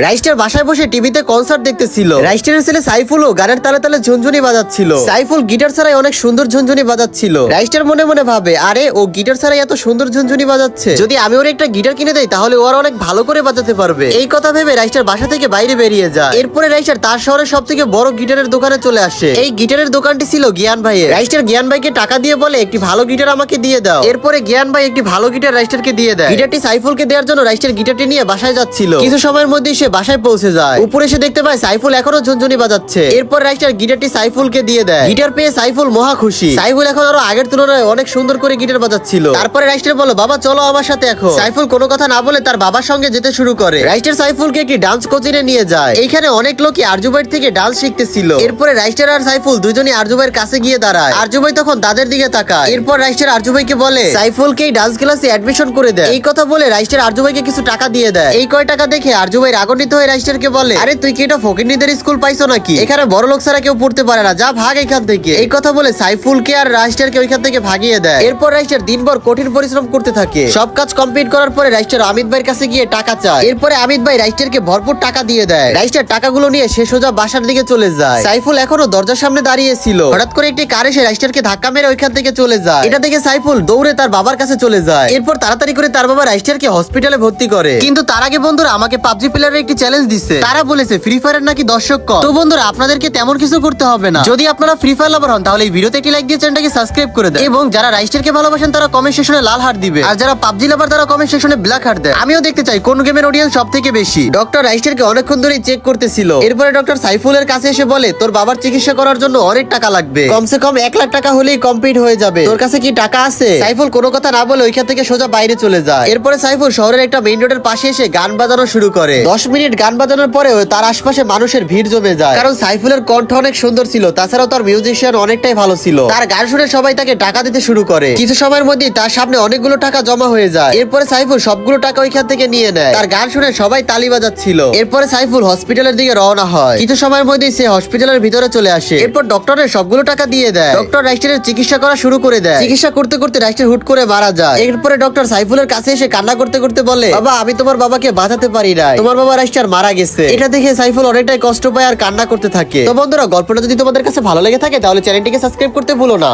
রাইস্টার বাসায় বসে টিভিতে কনসার্ট দেখতেছিল। রাইস্টারের ছেলে সাইফুলও গানের তালে তালে ঝুনঝুনি বাজাচ্ছিল। সাইফুল গিটার ছাড়াই অনেক সুন্দর ঝুনঝুনি বাজাচ্ছিল। রাইস্টার মনে মনে ভাবে, আরে ও গিটার ছাড়াই এত সুন্দর ঝুনঝুনি বাজাচ্ছে, যদি আমি ওর একটা গিটার কিনে দেই তাহলে ওরা অনেক ভালো করে বাজাতে পারবে। এই কথা ভেবে রাইস্টার বাসা থেকে বাইরে বেরিয়ে যায়। এরপরে রাইস্টার তার শহরের সব থেকে বড় গিটারের দোকানে চলে আসে। এই গিটারের দোকানটি ছিল জ্ঞান ভাইয়ের। রাইস্টার জ্ঞান ভাইকে টাকা দিয়ে বলে, একটি ভালো গিটার আমাকে দিয়ে দাও। এরপরে জ্ঞান ভাই একটি ভালো গিটার রাইস্টারকে দিয়ে দেয়। গিটারটি সাইফুলকে দেওয়ার জন্য রাইস্টার গিটারটি নিয়ে বাসায় যাচ্ছিল। কিছু সময়ের মধ্যে সে বাসায় পৌঁছে যায়। উপরে সে দেখতে পায় সাইফুল এখনো ঝুনঝুনি বাজাচ্ছে। এরপর রাইস্টার গিটারটি সাইফুলকে দিয়ে দেয়। গিটার পেয়ে সাইফুল মহা খুশি। সাইফুল এখন আরো আগের তুলনায় অনেক সুন্দর করে গিটার বাজাচ্ছিল। তারপরে রাইস্টার বলল, বাবা চলো আমার সাথে এখন। সাইফুল কোনো কথা না বলে তার বাবার সঙ্গে যেতে শুরু করে। রাইস্টার সাইফুলকে একটি ডান্স কোচিং এ নিয়ে যায়। এইখানে অনেক লোকই আরজু ভাইয়ের থেকে ডান্স শিখতেছিল। এরপরে রাইস্টার আর সাইফুল দুজনই আরজু ভাইয়ের কাছে গিয়ে দাঁড়ায়। আরজু ভাই তখন তাদের দিকে তাকায়। এরপর রাইস্টার আরজু ভাইকে বলে, সাইফুলকে এই ডান্স ক্লাসে অ্যাডমিশন করে দেয়। এই কথা বলে রাইস্টার আরজু ভাইকে কিছু টাকা দিয়ে দেয়। এই কয় টাকা দেখে আরজু ভাই রাগান্বিত হয়ে রাইস্টারকে বলে, আরে তুই কি এটা ফকিরনিদের স্কুল পাইছো নাকি? এখানে বড় লোক ছাড়া কেউ পড়তে পারে না, যা ভাগ এখান থেকে। এই কথা বলে সাইফুলকে আর রাইস্টারকে ওইখান থেকে ভাগিয়ে দেয়। এরপর রাইস্টার দিনভর কঠিন পরিশ্রম করতে থাকে। সব কাজ কমপ্লিট করার পরে রাইস্টার আমিত ভাইয়ের কাছে গিয়ে টাকা চায়। এরপরে আমিত ভাই রাইস্টারকে ভরপুর টাকা দিয়ে দেয়। রাইস্টার টাকাগুলো নিয়ে সে সোজা বাসার দিকে চলে যায়। সাইফুল এখনো দরজার সামনে দাঁড়িয়ে ছিল। হঠাৎ করে একটি কার এসে রাইস্টারকে ধাক্কা মেরে ওইখান থেকে চলে যায়। এটা দেখে সাইফুল দৌড়ে তার বাবার কাছে চলে যায়। এরপর তাড়াতাড়ি করে তার বাবা রাইস্টারকে হসপিটালে ভর্তি করে। কিন্তু তার আগে বন্ধুরা আমাকে পাবজি প্লেয়ারের একটি চ্যালেঞ্জ দিচ্ছে। তারা বলেছে ফ্রি ফায়ারের নাকি দর্শক কম। তো বন্ধুরা আপনাদেরকে তেমন কিছু করতে হবে না। যদি আপনারা ফ্রি ফায়ার লাভার হন তাহলে এই ভিডিওতে একটি লাইক দিয়ে চ্যানেলটাকে সাবস্ক্রাইব করে দেন। এবং যারা রাইস্টারকে ভালোবাসেন তারা কমেন্ট সেকশনে লাল হার্ট দিবে। আর যারা পাবজি লাভার তারা কমেন্ট সেকশনে ব্ল্যাক হার্ট দেয়। আমিও দেখতে চাই কোন গেমের অডিয়েন্স সবথেকে বেশি। ডক্টর রাইস্টারকে অনেকক্ষণ ধরেই চেক করতেছিল। এরপরে ডক্টর সাইফুলের কাছে এসে বলে, তোর বাবার চিকিৎসা করার জন্য অনেক টাকা লাগবে, কমসে কম 1 লাখ টাকা হলেই কমপ্লিট হয়ে যাবে। তোর কাছে কি টাকা আছে? সাইফুল কোনো কথা না বলে ওইখান থেকে সোজা বাইরে চলে যায়। এরপরে সাইফুল শহরের একটা মেইন রোডের পাশে এসে গান বাজানো শুরু করে। 10 মিনিট গান বাজানোর পরেও তার আশপাশে মানুষের ভিড় জমে যায়, কারণ সাইফুলের কণ্ঠ অনেক সুন্দর ছিল। তাছাড়াও তার মিউজিশিয়ান অনেকটাই ভালো ছিল। তার গান শুনে সবাই তাকে টাকা দিতে শুরু করে। কিছু সময়ের মধ্যেই তার সামনে অনেকগুলো টাকা জমা হয়ে যায়। এরপরে সাইফুল সবগুলো টাকা ওইখান থেকে নিয়ে নেয়। তার গান শুনে সবাই তালি বাজাচ্ছিল। এরপরে সাইফুল হসপিটালের দিকে রওনা হয়। কিছু সময়ের মধ্যেই সে হসপিটালের ভিতরে চলে আসে। এরপর ডক্টরের সবগুলো টাকা দিয়ে দেয়। ডক্টর রাইস্টারের চিকিৎসা করা শুরু করে দেয়। চিকিৎসা করতে করতে রাইস্টার হুট করে মারা যায়। এরপরে ডক্টর সাইফুলের কাছে এসে কান্না করতে করতে বলে, বাবা আমি তোমার বাবাকে বাঁচাতে পারি নাই, তোমার বাবা রাইস্টার মারা গেছে। এটা দেখে সাইফুল অনেকটাই কষ্ট পায় আর কান্না করতে থাকে। তো বন্ধুরা গল্পটা যদি তোমাদের কাছে ভালো লেগে থাকে তাহলে চ্যানেলটিকে সাবস্ক্রাইব করতে ভুলো না।